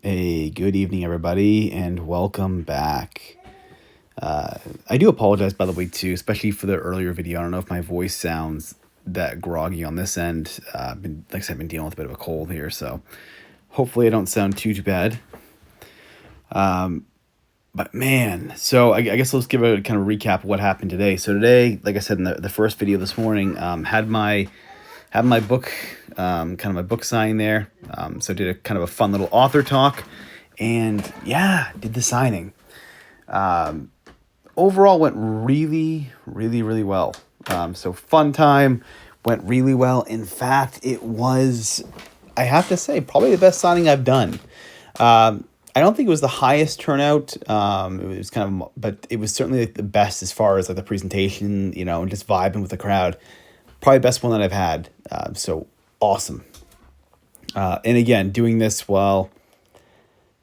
Hey, good evening, everybody, and welcome back. I do apologize, by the way, too, especially for the earlier video. I don't know if my voice sounds that groggy on this end. Like I said, I've been dealing with a bit of a cold here, so hopefully I don't sound too bad. But man, so I guess let's give a kind of recap of what happened today. So today, like I said in the first video this morning, had my book, kind of my book signing there. So did a kind of a fun little author talk, and yeah, did the signing. Overall went really, really, really well. So fun time, went really well. In fact, it was, I have to say, probably the best signing I've done. I don't think it was the highest turnout. It was kind of, but it was certainly like the best as far as like the presentation, and just vibing with the crowd. Probably the best one that I've had. So awesome. And again, doing this while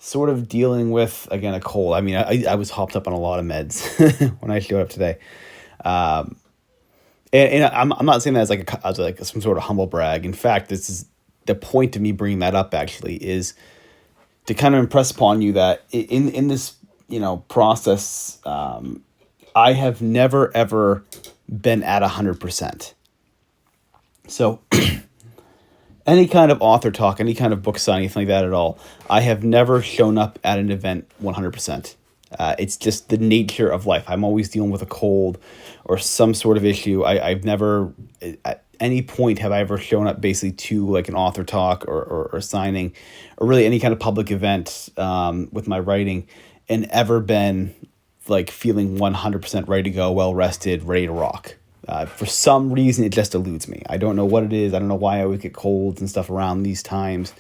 sort of dealing with, again, a cold. I mean, I was hopped up on a lot of meds when I showed up today. And I'm not saying that as like some sort of humble brag. In fact, this is the point of me bringing that up, actually, is to kind of impress upon you that in this, process, I have never, ever been at 100%. So any kind of author talk, any kind of book signing, anything like that at all, I have never shown up at an event 100%. It's just the nature of life. I'm always dealing with a cold or some sort of issue. I've never, at any point, have I ever shown up basically to like an author talk or signing or really any kind of public event with my writing and ever been like feeling 100% ready to go, well rested, ready to rock. For some reason, it just eludes me. I don't know what it is. I don't know why I always get colds and stuff around these times.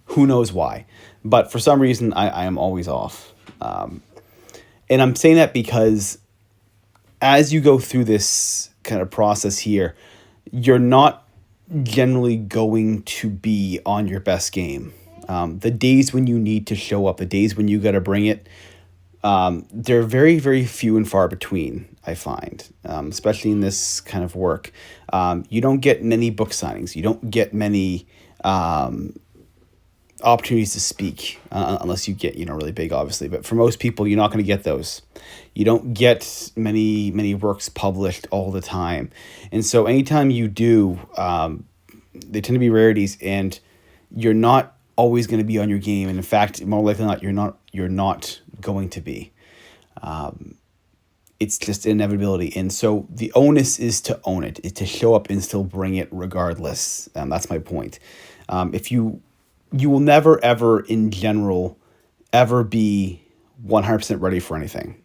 Who knows why? But for some reason, I am always off. And I'm saying that because as you go through this kind of process here, you're not generally going to be on your best game. The days when you need to show up, the days when you got to bring it, they're very, very few and far between, I find, especially in this kind of work. You don't get many book signings. You don't get many opportunities to speak unless you get, really big, obviously. But for most people, you're not going to get those. You don't get many works published all the time. And so anytime you do, they tend to be rarities, and you're not always going to be on your game. And in fact, more likely than not, you're not going to be. It's just inevitability. And so the onus is to own it, is to show up and still bring it regardless. That's my point. If you will never, ever, in general, ever be 100% ready for anything.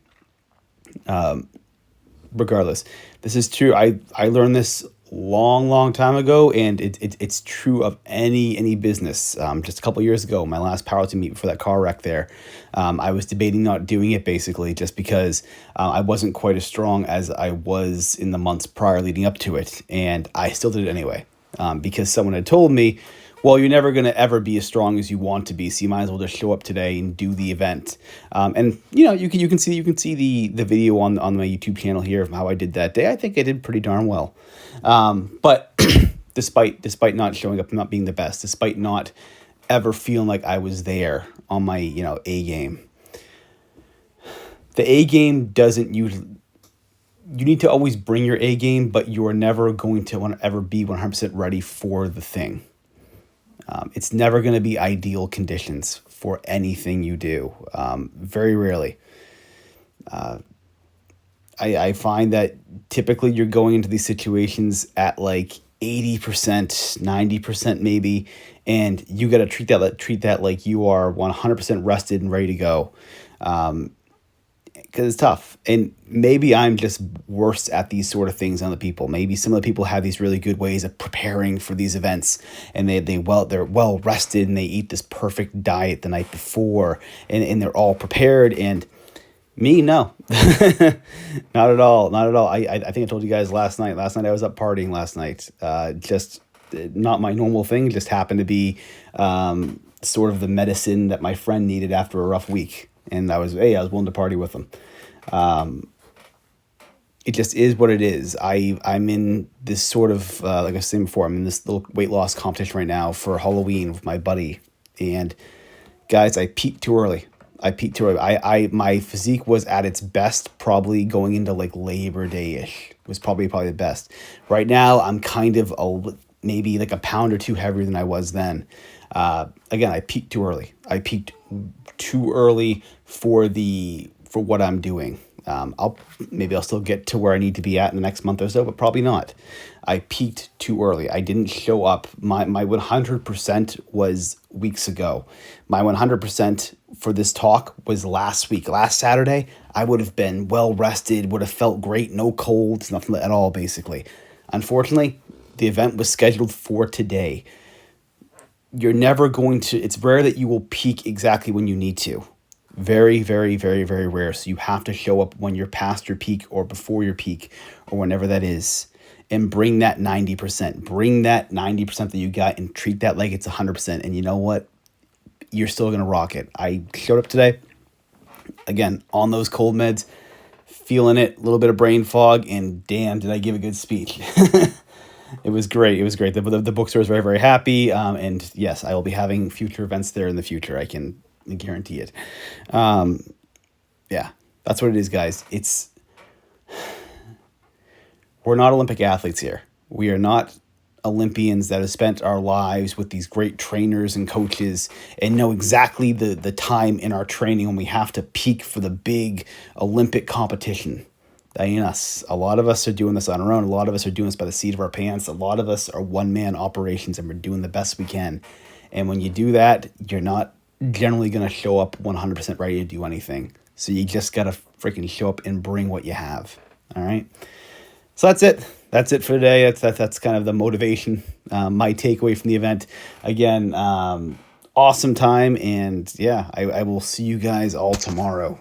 Regardless. This is true. I learned this long time ago, and it's true of any business. Just a couple of years ago, my last powerlifting meet before that car wreck there, I was debating not doing it basically just because I wasn't quite as strong as I was in the months prior leading up to it, and I still did it anyway because someone had told me, well, you're never going to ever be as strong as you want to be, so you might as well just show up today and do the event. And you can see the video on my YouTube channel here of how I did that day. I think I did pretty darn well. But despite not showing up, not being the best, despite not ever feeling like I was there on my A game. The A game doesn't usually. You need to always bring your A game, but you are never going to want to ever be 100% ready for the thing. It's never going to be ideal conditions for anything you do. Very rarely. I find that typically you're going into these situations at like 80%, 90% maybe, and you got to treat that like you are 100% rested and ready to go. Because it's tough. And maybe I'm just worse at these sort of things than other people. Maybe some of the people have these really good ways of preparing for these events, and they're well rested, and they eat this perfect diet the night before, and they're all prepared. And me, no, not at all. I think I told you guys last night. Last night I was up partying last night. Just not my normal thing. Just happened to be sort of the medicine that my friend needed after a rough week. And I was willing to party with them. It just is what it is. I'm in this sort of, like I was saying before, I'm in this little weight loss competition right now for Halloween with my buddy. And Guys, I peaked too early. I peaked too early. My physique was at its best probably going into like Labor Day-ish. Was probably the best. Right now, I'm kind of maybe like a pound or two heavier than I was then. Again, I peaked too early. I peaked too early for what I'm doing. I'll still get to where I need to be at in the next month or so, but probably not. I peaked too early. I didn't show up. My 100% was weeks ago. My 100% for this talk was last week. Last Saturday, I would have been well rested, would have felt great, no colds, nothing at all, basically. Unfortunately, the event was scheduled for today. You're never going to, it's rare that you will peak exactly when you need to. Very, very, very, very rare. So you have to show up when you're past your peak or before your peak or whenever that is, and bring that 90%. Bring that 90% that you got and treat that like it's 100%. And you know what? You're still going to rock it. I showed up today, again, on those cold meds, feeling it, a little bit of brain fog, and damn, did I give a good speech. It was great. It was great. The bookstore is very, very happy. And yes, I will be having future events there in the future. I can guarantee it. Yeah, that's what it is, guys. We're not Olympic athletes here. We are not Olympians that have spent our lives with these great trainers and coaches and know exactly the time in our training when we have to peak for the big Olympic competition. That ain't us. A lot of us are doing this on our own. A lot of us are doing this by the seat of our pants. A lot of us are one-man operations, and we're doing the best we can. And when you do that, you're not generally going to show up 100% ready to do anything. So you just got to freaking show up and bring what you have. All right. So that's it. That's it for today. That's kind of the motivation, my takeaway from the event. Again, awesome time. And yeah, I will see you guys all tomorrow.